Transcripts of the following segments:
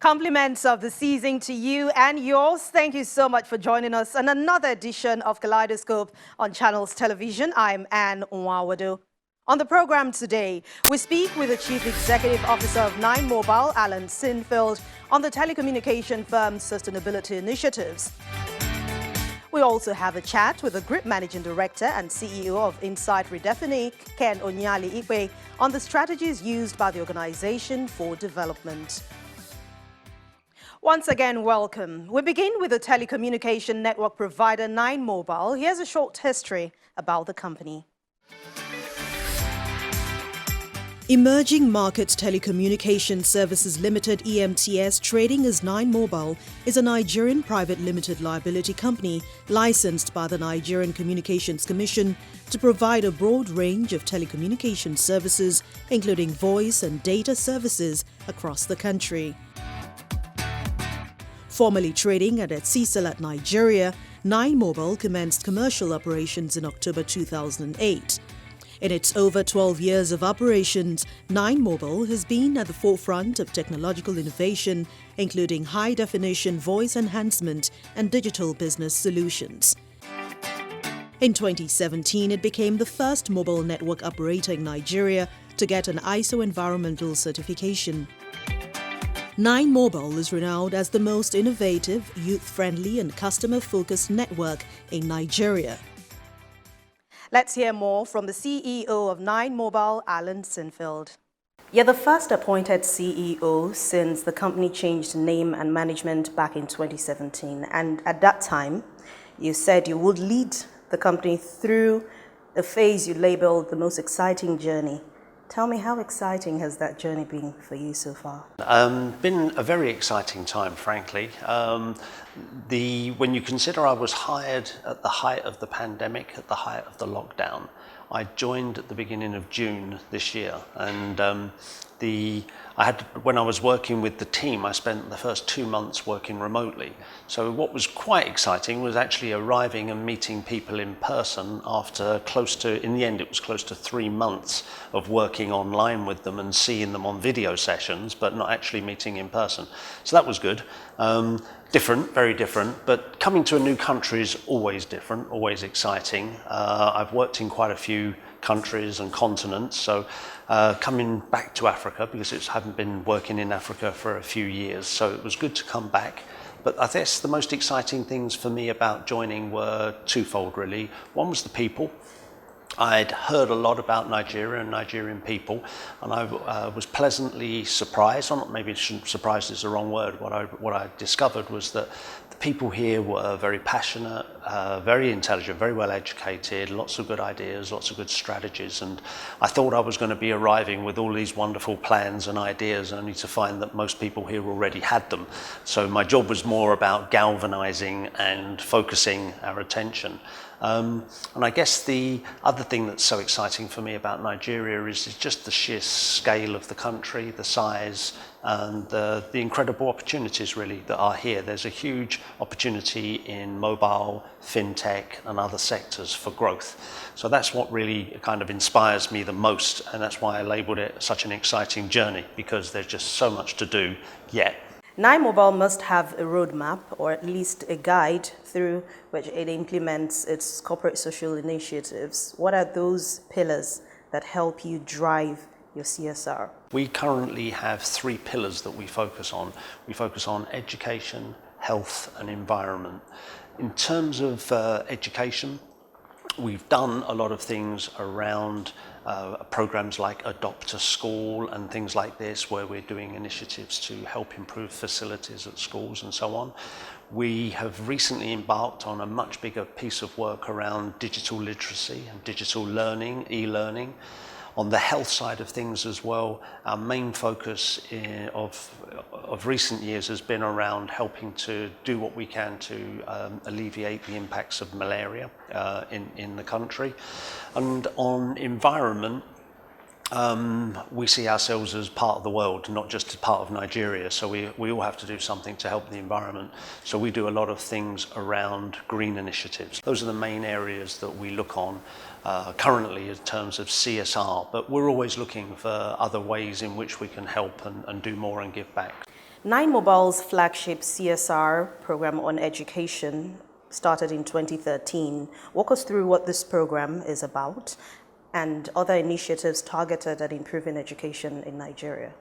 Compliments of the season to you and yours. Thank you so much for joining us on another edition of Kaleidoscope on Channels Television. I'm Anne Nwawado. On the program today, we speak with the Chief Executive Officer of Nine Mobile, Alan Sinfield, on the telecommunication firm's sustainability initiatives. We also have a chat with the Group Managing Director and CEO of Insight Redefini, Ken Onyali-Ikwe, on the strategies used by the organization for development. Once again, welcome. We begin with the telecommunication network provider Nine Mobile. Here's a short history about the company. Emerging Markets Telecommunication Services Limited (EMTS) trading as Nine Mobile is a Nigerian private limited liability company licensed by the Nigerian Communications Commission to provide a broad range of telecommunication services, including voice and data services across the country. Formerly trading at Etisalat, Nigeria, Nine Mobile commenced commercial operations in October 2008. In its over 12 years of operations, Nine Mobile has been at the forefront of technological innovation, including high-definition voice enhancement and digital business solutions. In 2017, it became the first mobile network operator in Nigeria to get an ISO environmental certification. Nine Mobile is renowned as the most innovative, youth-friendly and customer-focused network in Nigeria. Let's hear more from the CEO of Nine Mobile, Alan Sinfield. You're the first appointed CEO since the company changed name and management back in 2017. And at that time, you said you would lead the company through a phase you labeled the most exciting journey. Tell me, how exciting has that journey been for you so far? Been a very exciting time, frankly. When you consider I was hired at the height of the pandemic, at the height of the lockdown, I joined at the beginning of June this year, and when I was working with the team, I spent the first 2 months working remotely. So what was quite exciting was actually arriving and meeting people in person after in the end, it was close to 3 months of working online with them and seeing them on video sessions, but not actually meeting in person. So that was good. Different, very different, but coming to a new country is always different, always exciting. I've worked in quite a few countries and continents, so coming back to Africa, because I haven't been working in Africa for a few years, so it was good to come back. But I guess the most exciting things for me about joining were twofold, really. One was the people. I'd heard a lot about Nigeria and Nigerian people, and I was pleasantly surprised, or maybe surprised is the wrong word. What I discovered was that the people here were very passionate, very intelligent, very well educated, lots of good ideas, lots of good strategies, and I thought I was going to be arriving with all these wonderful plans and ideas, only to find that most people here already had them. So my job was more about galvanizing and focusing our attention. And I guess the other thing that's so exciting for me about Nigeria is just the sheer scale of the country, the size, and the incredible opportunities really that are here. There's a huge opportunity in mobile, fintech, and other sectors for growth. So that's what really kind of inspires me the most, and that's why I labeled it such an exciting journey, because there's just so much to do yet. Nine Mobile must have a roadmap, or at least a guide through which it implements its corporate social initiatives. What are those pillars that help you drive your CSR? We currently have 3 pillars that we focus on. We focus on education, health, and environment. In terms of education, we've done a lot of things around programs like Adopt a School and things like this, where we're doing initiatives to help improve facilities at schools and so on. We have recently embarked on a much bigger piece of work around digital literacy and digital learning, e-learning. On the health side of things as well, our main focus of recent years has been around helping to do what we can to alleviate the impacts of malaria in the country. And on environment, we see ourselves as part of the world, not just as part of Nigeria. So we all have to do something to help the environment. So we do a lot of things around green initiatives. Those are the main areas that we look on currently in terms of CSR, but we're always looking for other ways in which we can help and do more and give back. Nine Mobile's flagship CSR program on education started in 2013. Walk us through what this program is about and other initiatives targeted at improving education in Nigeria.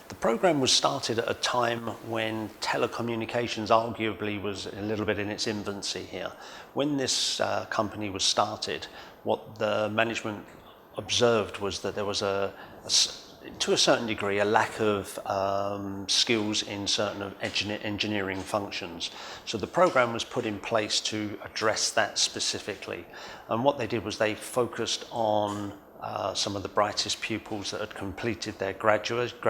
The program was started at a time when telecommunications arguably was a little bit in its infancy here. When this company was started, what the management observed was that there was to a certain degree, a lack of skills in certain engineering functions. So the program was put in place to address that specifically. And what they did was they focused on some of the brightest pupils that had completed their graduate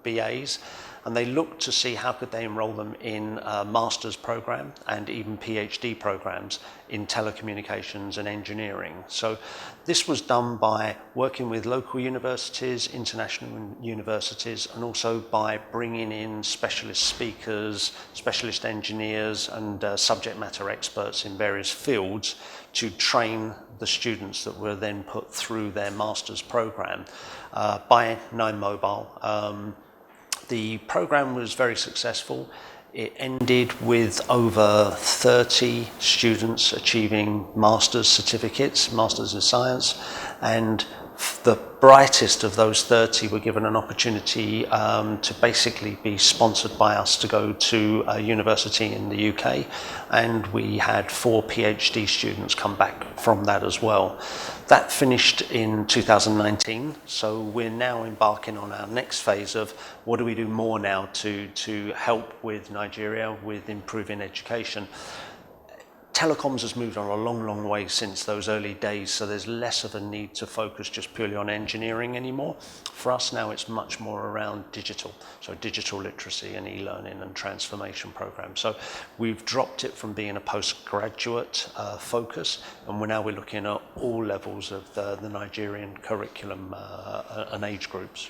BAs, and they looked to see how could they enroll them in a master's program and even PhD programs in telecommunications and engineering. So this was done by working with local universities, international universities, and also by bringing in specialist speakers, specialist engineers, and subject matter experts in various fields to train the students that were then put through their master's program by Nine Mobile. The program was very successful. It ended with over 30 students achieving master's certificates, Masters of Science, and the brightest of those 30 were given an opportunity to basically be sponsored by us to go to a university in the UK, and we had 4 PhD students come back from that as well. That finished in 2019, so we're now embarking on our next phase of what do we do more now to help with Nigeria with improving education. Telecoms has moved on a long way since those early days, so there's less of a need to focus just purely on engineering anymore. For us now, it's much more around digital, so digital literacy and e-learning and transformation programs. So we've dropped it from being a postgraduate focus, and we're looking at all levels of the Nigerian curriculum and age groups.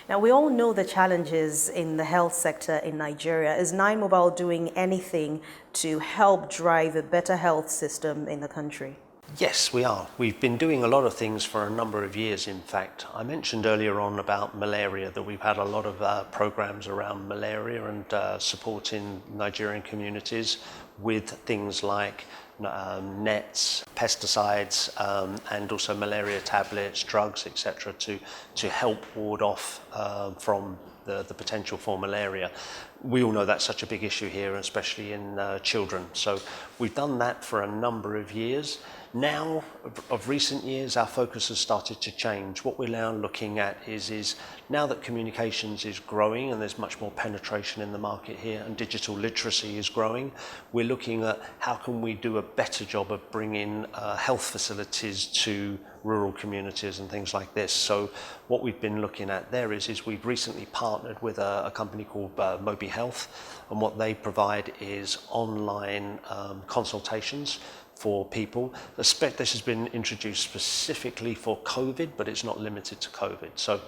Now, we all know the challenges in the health sector in Nigeria. Is Nine Mobile doing anything to help drive a better health system in the country? Yes, we are. We've been doing a lot of things for a number of years, in fact. I mentioned earlier on about malaria, that we've had a lot of programs around malaria and supporting Nigerian communities with things like nets, pesticides, and also malaria tablets, drugs, etc., to help ward off from the potential for malaria. We all know that's such a big issue here, especially in children. So we've done that for a number of years. Now, of recent years, our focus has started to change. What we're now looking at is now that communications is growing and there's much more penetration in the market here and digital literacy is growing, we're looking at how can we do a better job of bringing health facilities to rural communities and things like this. So what we've been looking at there is we've recently partnered with a company called Mobi Health, and what they provide is online consultations for people. This has been introduced specifically for COVID, but it's not limited to COVID. So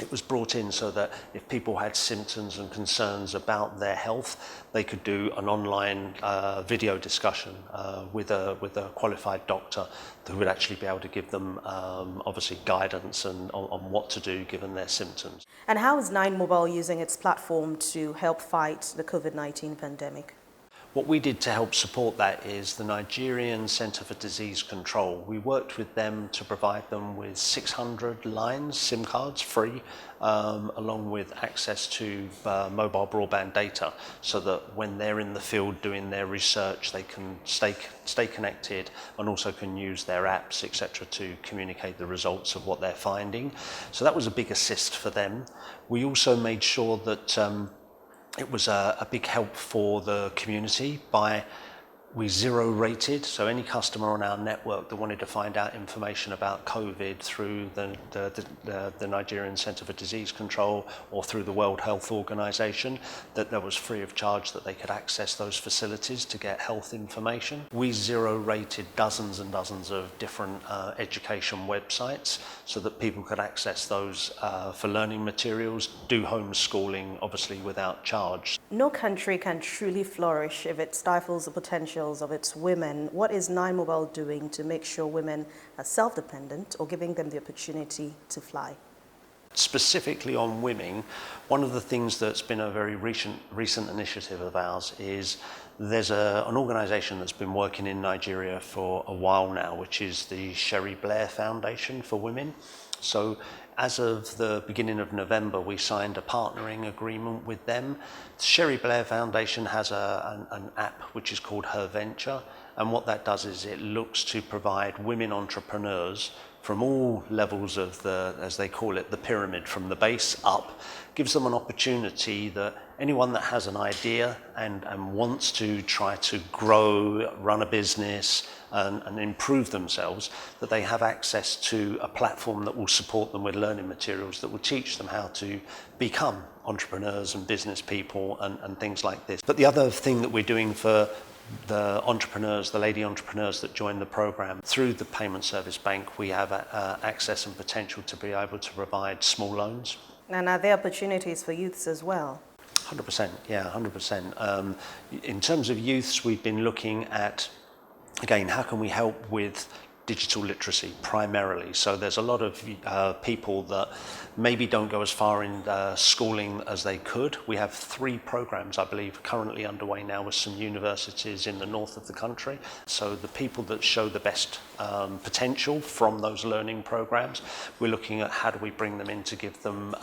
it was brought in so that if people had symptoms and concerns about their health, they could do an online video discussion with a qualified doctor who would actually be able to give them obviously guidance on what to do given their symptoms. And how is Nine Mobile using its platform to help fight the COVID-19 pandemic? What we did to help support that is the Nigerian Centre for Disease Control. We worked with them to provide them with 600 lines, SIM cards, free, along with access to mobile broadband data, so that when they're in the field doing their research, they can stay connected and also can use their apps, etc., to communicate the results of what they're finding. So that was a big assist for them. We also made sure that it was a big help for the community by we zero rated, so any customer on our network that wanted to find out information about COVID through the Nigerian Centre for Disease Control or through the World Health Organization, that was free of charge, that they could access those facilities to get health information. We zero rated dozens and dozens of different education websites so that people could access those for learning materials, do homeschooling, obviously without charge. No country can truly flourish if it stifles the potentials of its women. What is Nine Mobile doing to make sure women are self-dependent or giving them the opportunity to fly? Specifically on women, one of the things that's been a very recent initiative of ours is there's an organisation that's been working in Nigeria for a while now, which is the Sherry Blair Foundation for Women. So as of the beginning of November, we signed a partnering agreement with them. The Sherry Blair Foundation has an app which is called Her Venture, and what that does is it looks to provide women entrepreneurs from all levels of the, as they call it, the pyramid, from the base up, gives them an opportunity that anyone that has an idea and wants to try to grow, run a business and improve themselves, that they have access to a platform that will support them with learning materials that will teach them how to become entrepreneurs and business people and things like this. But the other thing that we're doing for the entrepreneurs, the lady entrepreneurs that join the program, through the Payment Service Bank, we have access and potential to be able to provide small loans. And are there opportunities for youths as well? 100%, yeah, 100%. In terms of youths, we've been looking at, again, how can we help with digital literacy primarily? So there's a lot of people that maybe don't go as far in schooling as they could. We have 3 programs, I believe, currently underway now with some universities in the north of the country. So the people that show the best potential from those learning programs, we're looking at how do we bring them in to give them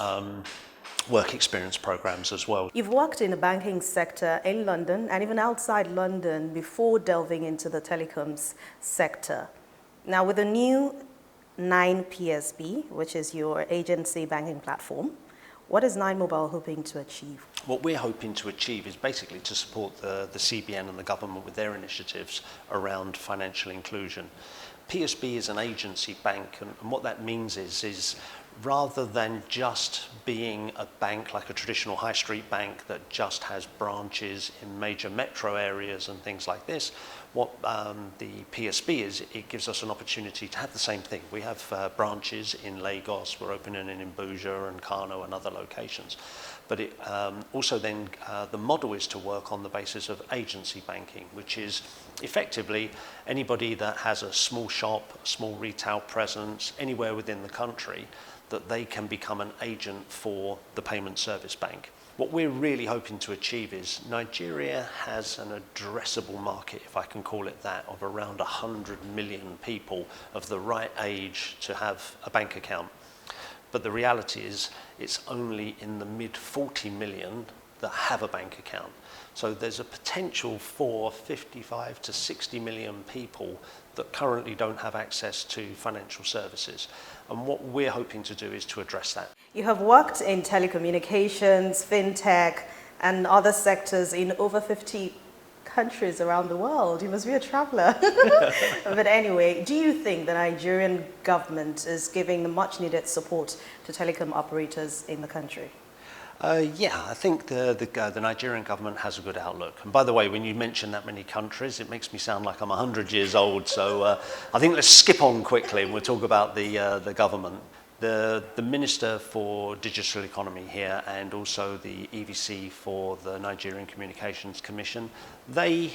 work experience programs as well. You've worked in the banking sector in London and even outside London before delving into the telecoms sector. Now, with the new 9 PSB, which is your agency banking platform, what is 9 Mobile hoping to achieve? What we're hoping to achieve is basically to support the CBN and the government with their initiatives around financial inclusion. PSB is an agency bank, and what that means is rather than just being a bank like a traditional high street bank that just has branches in major metro areas and things like this, what the PSB is, it gives us an opportunity to have the same thing. We have branches in Lagos, we're opening in Abuja and Kano and other locations. But it also then, the model is to work on the basis of agency banking, which is effectively anybody that has a small shop, a small retail presence, anywhere within the country, that they can become an agent for the Payment Service Bank. What we're really hoping to achieve is Nigeria has an addressable market, if I can call it that, of around 100 million people of the right age to have a bank account. But the reality is it's only in the mid 40 million that have a bank account. So there's a potential for 55 to 60 million people that currently don't have access to financial services. And what we're hoping to do is to address that. You have worked in telecommunications, fintech, and other sectors in over 50 countries around the world. You must be a traveler. But anyway, do you think the Nigerian government is giving the much needed support to telecom operators in the country? Yeah, I think the Nigerian government has a good outlook. And by the way, when you mention that many countries, it makes me sound like I'm 100 years old. So I think let's skip on quickly and we'll talk about the government. The Minister for Digital Economy here and also the EVC for the Nigerian Communications Commission, they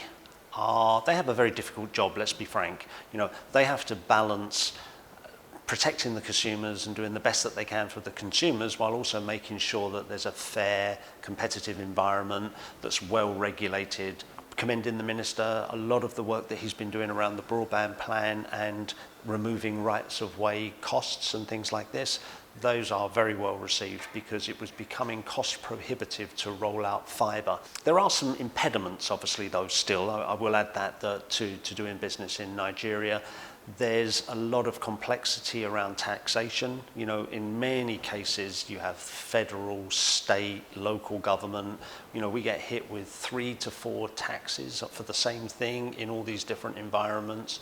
have a very difficult job, let's be frank. You know, they have to balance protecting the consumers and doing the best that they can for the consumers while also making sure that there's a fair, competitive environment that's well regulated. Commending the Minister, a lot of the work that he's been doing around the broadband plan and removing rights of way costs and things like this, those are very well received because it was becoming cost prohibitive to roll out fibre. There are some impediments, obviously, though, still. I will add that to doing business in Nigeria. There's a lot of complexity around taxation. You know, in many cases, you have federal, state, local government. You know, we get hit with 3 to 4 taxes for the same thing in all these different environments.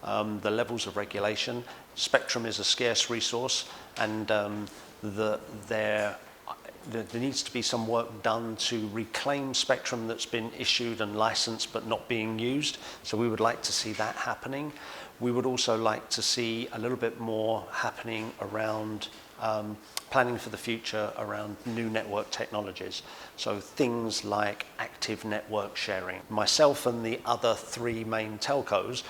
The levels of regulation. Spectrum is a scarce resource, and there needs to be some work done to reclaim spectrum that's been issued and licensed but not being used. So we would like to see that happening. We would also like to see a little bit more happening around planning for the future around new network technologies. So things like active network sharing. Myself and the other three main telcos,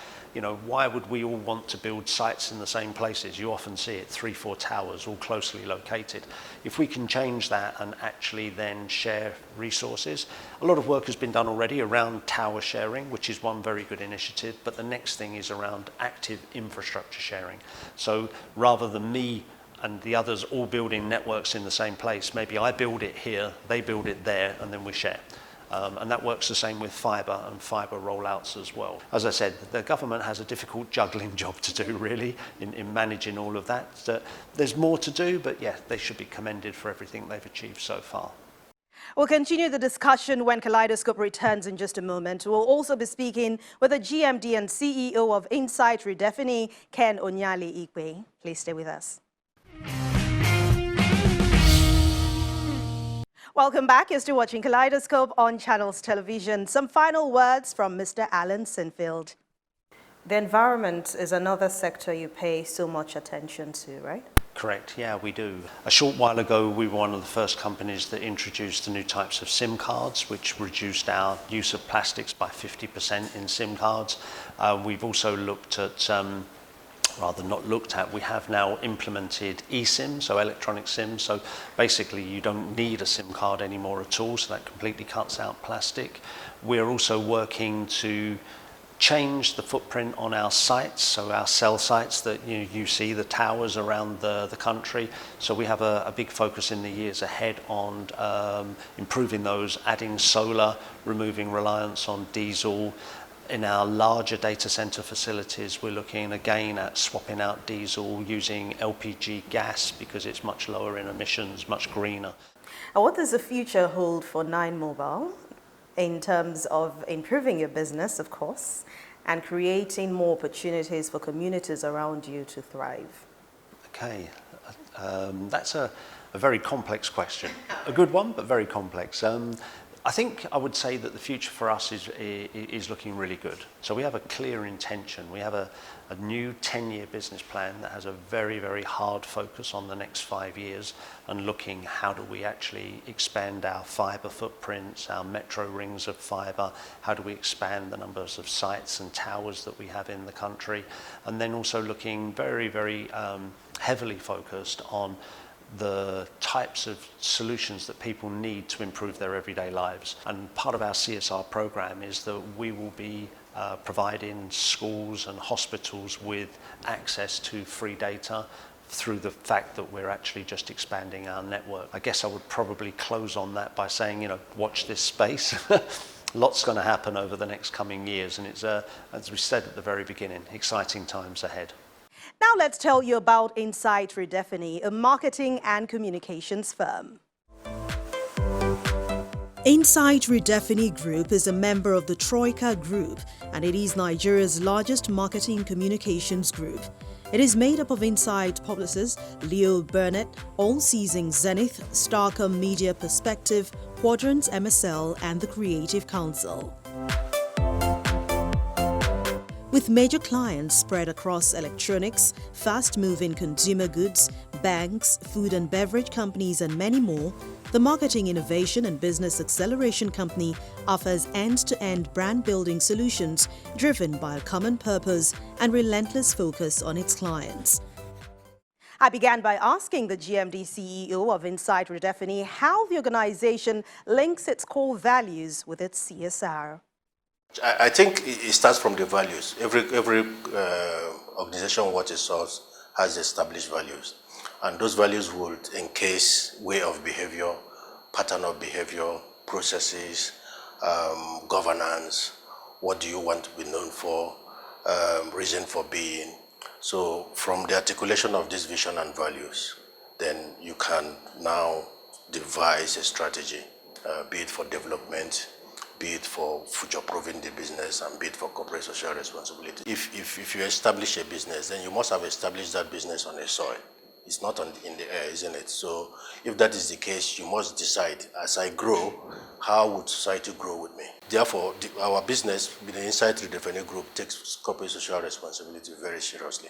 why would we all want to build sites in the same places? You often see it, 3-4 towers, all closely located. If we can change that and actually then share resources, a lot of work has been done already around tower sharing, which is one very good initiative, but the next thing is around active infrastructure sharing. So rather than me and the others all building networks in the same place, maybe I build it here, they build it there, and then we share. And that works the same with fibre and fibre rollouts as well. As I said, the government has a difficult juggling job to do, really, in managing all of that. There's more to do, but yeah, they should be commended for everything they've achieved so far. We'll continue the discussion when Kaleidoscope returns in just a moment. We'll also be speaking with the GMD and CEO of Insight Redefini, Ken Onyali-Ikwe. Please stay with us. Welcome back. You're still watching Kaleidoscope on Channels Television. Some final words from Mr. Alan Sinfield. The environment is another sector you pay so much attention to, right? Correct, yeah, we do. A short while ago, we were one of the first companies that introduced the new types of SIM cards, which reduced our use of plastics by 50% in SIM cards. We've also looked at we have now implemented eSIM, so electronic SIM. So basically you don't need a SIM card anymore at all, so that completely cuts out plastic. We're also working to change the footprint on our sites, so our cell sites that you see, the towers around the country. So we have a big focus in the years ahead on improving those, adding solar, removing reliance on diesel. In our larger data center facilities, we're looking again at swapping out diesel, using LPG gas because it's much lower in emissions, much greener. And what does the future hold for Nine Mobile in terms of improving your business, of course, and creating more opportunities for communities around you to thrive? Okay, that's a very complex question. A good one, but very complex. I think I would say that the future for us is looking really good. So we have a clear intention. We have a new 10-year business plan that has a very, very hard focus on the next 5 years and looking how do we actually expand our fibre footprints, our metro rings of fibre, how do we expand the numbers of sites and towers that we have in the country, and then also looking very, very heavily focused on the types of solutions that people need to improve their everyday lives. And part of our CSR program is that we will be providing schools and hospitals with access to free data through the fact that we're actually just expanding our network. I guess I would probably close on that by saying, watch this space. Lots going to happen over the next coming years, and it's, as we said at the very beginning, exciting times ahead. Now let's tell you about Insight Redefini, a marketing and communications firm. Insight Redefini Group is a member of the Troika Group, and it is Nigeria's largest marketing communications group. It is made up of Insight publicists Leo Burnett, All Seasons Zenith, Starcom Media Perspective, Quadrants MSL, and the Creative Council. With major clients spread across electronics, fast-moving consumer goods, banks, food and beverage companies, and many more, the Marketing Innovation and Business Acceleration Company offers end-to-end brand-building solutions driven by a common purpose and relentless focus on its clients. I began by asking the GMD CEO of Insight Redefini how the organization links its core values with its CSR. I think it starts from the values. Every organization, what it serves, has established values. And those values would encase way of behavior, pattern of behavior, processes, governance, what do you want to be known for, reason for being. So from the articulation of this vision and values, then you can now devise a strategy, be it for development, be it for future-proofing the business, and be it for corporate social responsibility. If you establish a business, then you must have established that business on a soil. It's not in the air, isn't it? So if that is the case, you must decide, as I grow, how would society grow with me? Therefore, our business, the Insight Redefini Group, takes corporate social responsibility very seriously.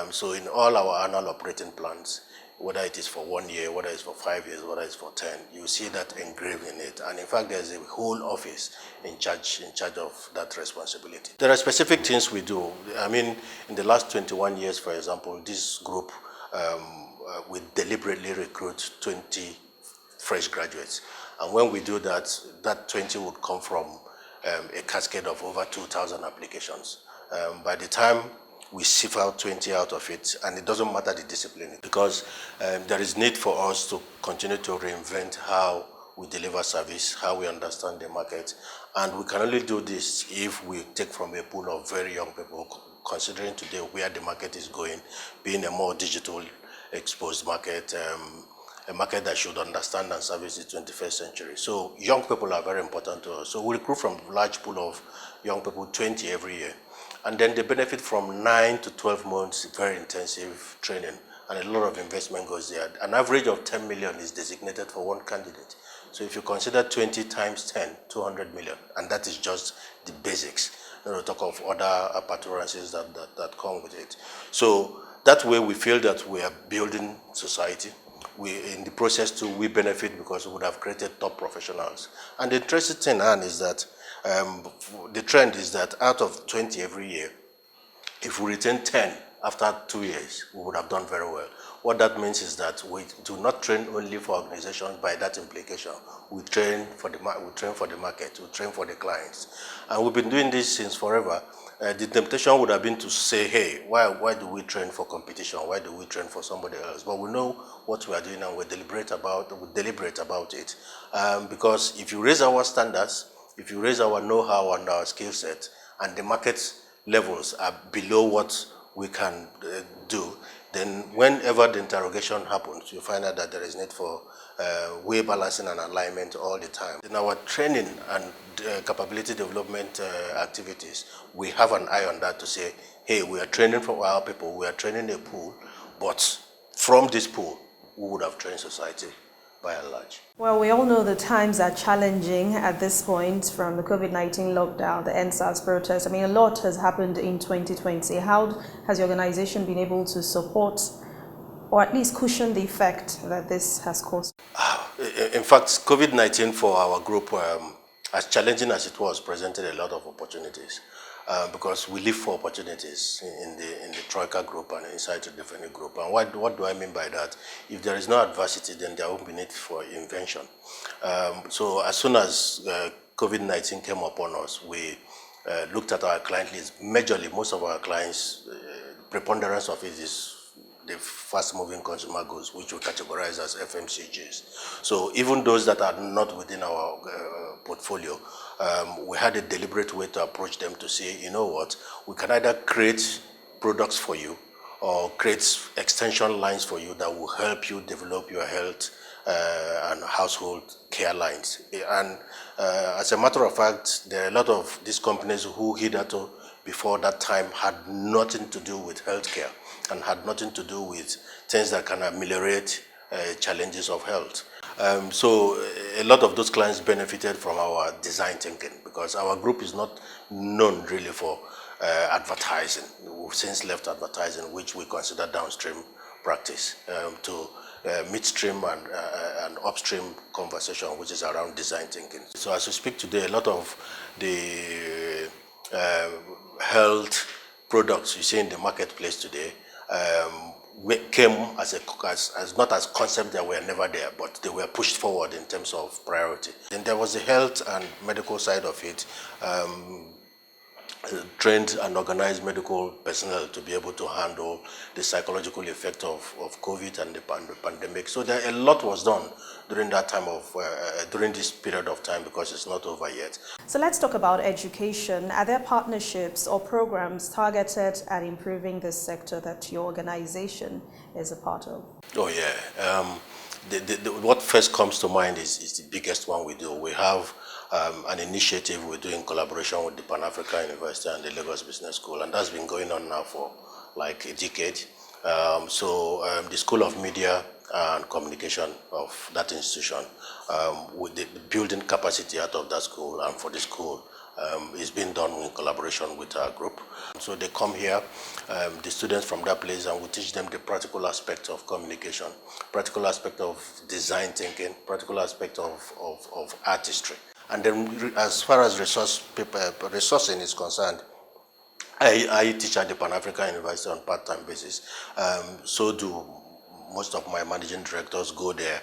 So in all our annual operating plans, whether it is for 1 year, whether it's for 5 years, whether it's for 10, you see that engraved in it. And in fact, there's a whole office in charge of that responsibility. There are specific things we do. I mean, in the last 21 years, for example, this group, we deliberately recruit 20 fresh graduates. And when we do that, that 20 would come from a cascade of over 2,000 applications. By the time we sift out 20 out of it, and it doesn't matter the discipline, because there is need for us to continue to reinvent how we deliver service, how we understand the market, and we can only do this if we take from a pool of very young people, considering today where the market is going, being a more digital exposed market, a market that should understand and service the 21st century. So young people are very important to us. So we recruit from a large pool of young people, 20 every year. And then they benefit from 9 to 12 months very intensive training, and a lot of investment goes there. An average of 10 million is designated for one candidate. So if you consider 20 times 10, 200 million, and that is just the basics. Talk of other appurtenances that come with it. So that way we feel that we are building society. In the process too, we benefit because we would have created top professionals. And the interesting thing, Anne, is that the trend is that out of 20 every year, if we retain 10 after 2 years, we would have done very well. What that means is that we do not train only for organizations by that implication. We train for the market, we train for the clients. And we've been doing this since forever. The temptation would have been to say, hey, why do we train for competition? Why do we train for somebody else? But we know what we are doing, and we deliberate about it. Because if you raise our standards, if you raise our know-how and our skill set, and the market levels are below what we can do, then whenever the interrogation happens, you find out that there is need for way balancing and alignment all the time. In our training and capability development activities, we have an eye on that to say, hey, we are training for our people, we are training a pool, but from this pool, we would have trained society by and large. Well, we all know the times are challenging at this point, from the COVID-19 lockdown, the NSAS protest. I mean, a lot has happened in 2020. How has the organization been able to support or at least cushion the effect that this has caused? In fact, COVID-19 for our group, as challenging as it was, presented a lot of opportunities. Because we live for opportunities in the Troika group and inside the Redefini group. And what do I mean by that? If there is no adversity, then there won't be need for invention. So as soon as COVID-19 came upon us, we looked at our client list. Majorly, most of our clients, preponderance of it is the fast-moving consumer goods, which we categorize as FMCGs. So even those that are not within our portfolio, we had a deliberate way to approach them to say, you know what, we can either create products for you or create extension lines for you that will help you develop your health and household care lines. And as a matter of fact, there are a lot of these companies who hitherto before that time had nothing to do with healthcare and had nothing to do with things that can ameliorate challenges of health. So a lot of those clients benefited from our design thinking, because our group is not known really for advertising. We've since left advertising, which we consider downstream practice, to midstream and upstream conversation, which is around design thinking. So as we speak today, a lot of the health products you see in the marketplace today came as not as concept that were never there, but they were pushed forward in terms of priority. Then there was the health and medical side of it. Trained and organized medical personnel to be able to handle the psychological effect of COVID and the pandemic. So a lot was done during that time during this period of time, because it's not over yet. So let's talk about education. Are there partnerships or programs targeted at improving this sector that your organization is a part of? Oh yeah. What first comes to mind is the biggest one we do. We have an initiative we do in collaboration with the Pan-African University and the Lagos Business School, and that's been going on now for like a decade. The School of Media and Communication of that institution, with the building capacity out of that school and for the school, is being done in collaboration with our group. So they come here, the students from that place, and we teach them the practical aspect of communication, practical aspect of design thinking, practical aspect of artistry. And then as far as resourcing is concerned, I teach at the Pan-African University on part-time basis. So do most of my managing directors go there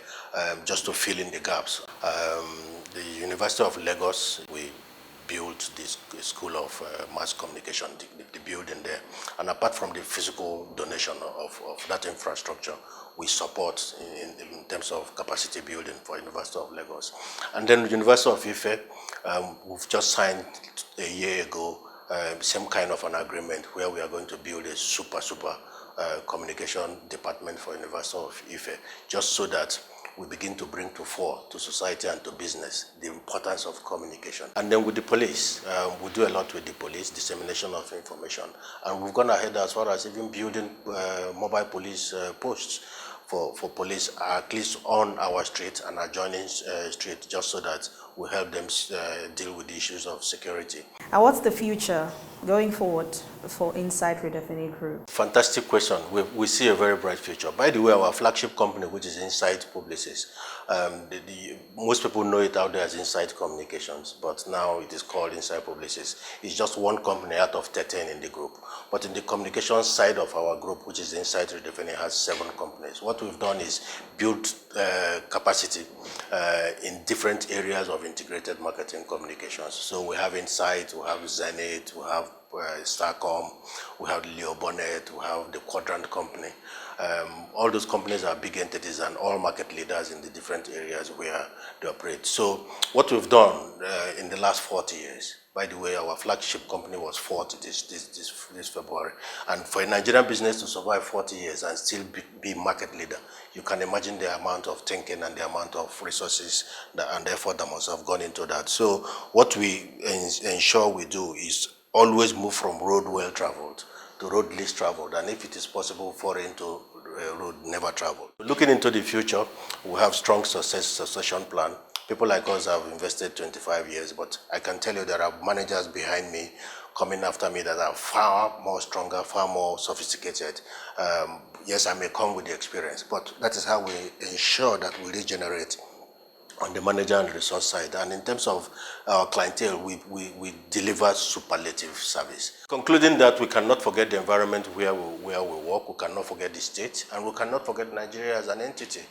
just to fill in the gaps. The University of Lagos, we built this School of Mass Communication, the building there. And apart from the physical donation of that infrastructure, we support in terms of capacity building for University of Lagos. And then the University of Ife, we've just signed a year ago same kind of an agreement where we are going to build a super communication department for University of Ife, just so that we begin to bring to fore to society and to business the importance of communication. And then with the police, we do a lot with the police, dissemination of information. And we've gone ahead as far as even building mobile police posts for police, at least on our street and adjoining street, just so that we help them deal with the issues of security. And what's the future going forward for Inside Redefini Group? Fantastic question. We see a very bright future. By the way, our flagship company, which is Inside Publicis, most people know it out there as Inside Communications, but now it is called Inside Publicis. It's just one company out of 13 in the group. But in the communications side of our group, which is Inside Redefini, has 7 companies. What we've done is build capacity in different areas of integrated marketing communications. So we have Insight, we have Zenith, we have Telecom, we have Leo Bonnet, we have the Quadrant Company. All those companies are big entities and all market leaders in the different areas where they operate. So what we've done in the last 40 years, by the way, our flagship company was 40 this February. And for a Nigerian business to survive 40 years and still be market leader, you can imagine the amount of thinking and the amount of resources and effort that must have gone into that. So what we ensure we do is always move from road well traveled to road least traveled, and if it is possible, foreign to road never traveled. Looking into the future, we have strong succession plan. People like us have invested 25 years, but I can tell you there are managers behind me coming after me that are far more stronger, far more sophisticated. Yes, I may come with the experience, but that is how we ensure that we regenerate on the manager and resource side. And in terms of our clientele, we deliver superlative service. Concluding that, we cannot forget the environment where we work, we cannot forget the state, and we cannot forget Nigeria as an entity.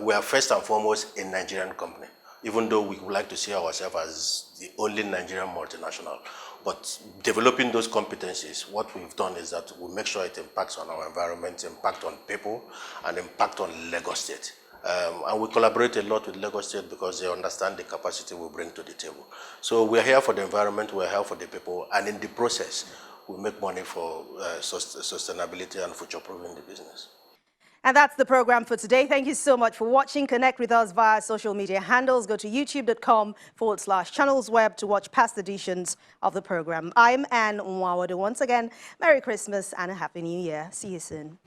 We are first and foremost a Nigerian company, even though we would like to see ourselves as the only Nigerian multinational. But developing those competencies, what we've done is that we make sure it impacts on our environment, impact on people, and impact on Lagos State. And we collaborate a lot with Lagos State because they understand the capacity we bring to the table. So we're here for the environment, we're here for the people, and in the process, we make money for sustainability and future-proofing the business. And that's the program for today. Thank you so much for watching. Connect with us via social media handles. Go to youtube.com/channelsweb to watch past editions of the program. I'm Anne Nwawadu. Once again, Merry Christmas and a Happy New Year. See you soon.